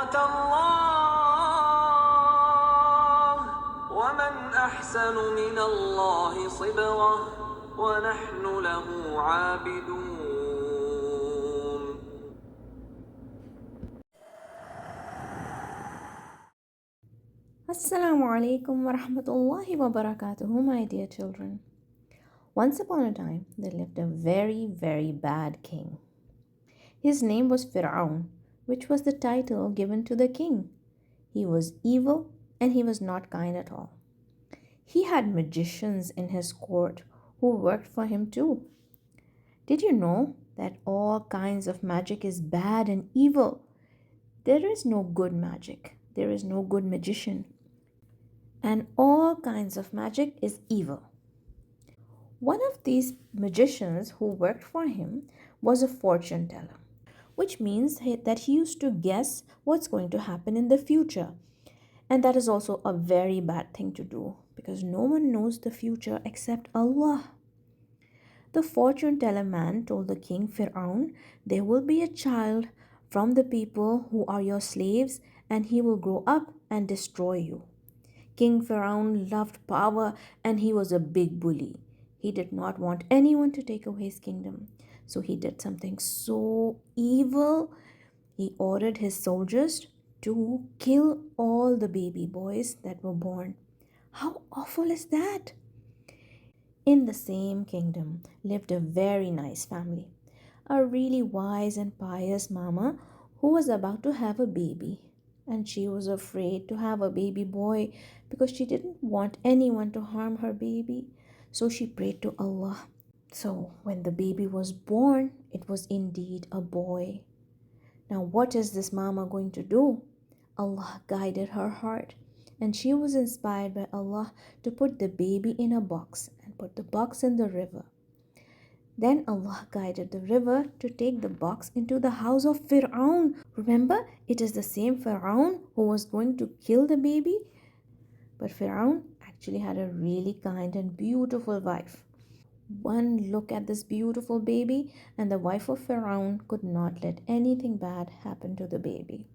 صبغة الله ومن أحسن من الله صبغة ونحن له عابدون. Assalamu alaikum wa rahmatullahi wa barakatuhu, my dear children. Once upon a time, there lived a very, very bad king. His name was Fir'aun, which was the title given to the king. He was evil and he was not kind at all. He had magicians in his court who worked for him too. Did you know that all kinds of magic is bad and evil? There is no good magic. There is no good magician. And all kinds of magic is evil. One of these magicians who worked for him was a fortune teller, which means that he used to guess what's going to happen in the future. And that is also a very bad thing to do because no one knows the future except Allah. The fortune teller man told the king Fir'aun, "There will be a child from the people who are your slaves, and he will grow up and destroy you." King Pharaoh loved power and he was a big bully. He did not want anyone to take away his kingdom. So he did something so evil. He ordered his soldiers to kill all the baby boys that were born. How awful is that? In the same kingdom lived a very nice family. A really wise and pious mama who was about to have a baby. And she was afraid to have a baby boy because she didn't want anyone to harm her baby. So she prayed to Allah. So when the baby was born, it was indeed a boy. Now, what is this mama going to do? Allah guided her heart, and she was inspired by Allah to put the baby in a box and put the box in the river. Then Allah guided the river to take the box into the house of Fir'aun. Remember, it is the same Fir'aun who was going to kill the baby. But Fir'aun actually had a really kind and beautiful wife. One look at this beautiful baby, and the wife of Pharaoh could not let anything bad happen to the baby.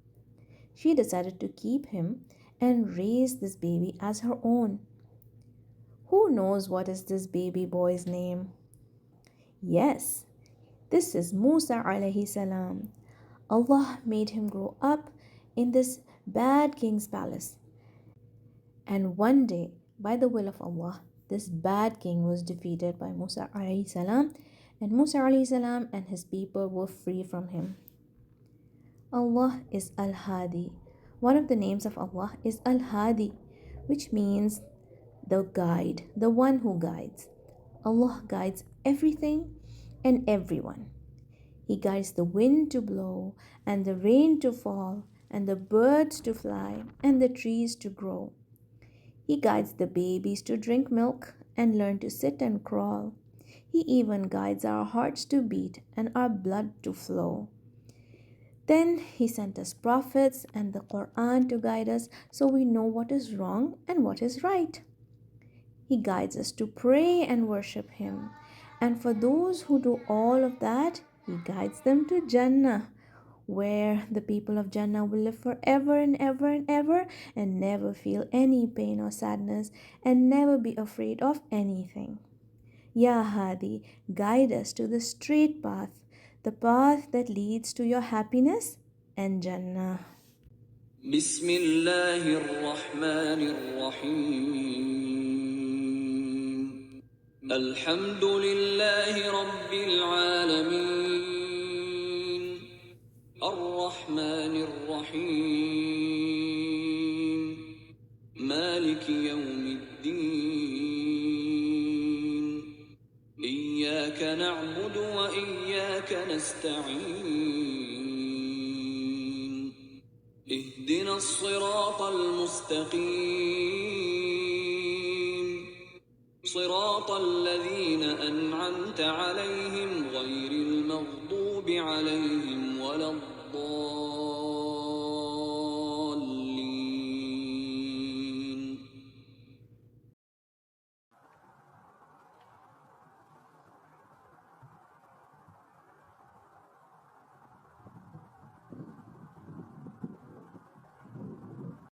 She decided to keep him and raise this baby as her own. Who knows what is this baby boy's name? Yes, this is Musa alayhi salam. Allah made him grow up in this bad king's palace. And one day, by the will of Allah, this bad king was defeated by Musa alayhi salam, and Musa alayhi salam and his people were free from him. Allah is Al Haadi. One of the names of Allah is Al Haadi, which means the guide, the one who guides. Allah guides everything and everyone. He guides the wind to blow and the rain to fall and the birds to fly and the trees to grow. He guides the babies to drink milk and learn to sit and crawl. He even guides our hearts to beat and our blood to flow. Then he sent us prophets and the Quran to guide us so we know what is wrong and what is right. He guides us to pray and worship him. And for those who do all of that, he guides them to Jannah, where the people of Jannah will live forever and ever and ever and never feel any pain or sadness and never be afraid of anything. Ya Hadi, guide us to the straight path, the path that leads to your happiness and Jannah. بسم الله الرحمن الرحيم الحمد لله رب العالمين الرحمن الرحيم مالك يوم الدين إياك نعبد وإياك نستعين اهدنا الصراط المستقيم صراط الذين أنعمت عليهم غير المغضوب عليهم ولا الضالين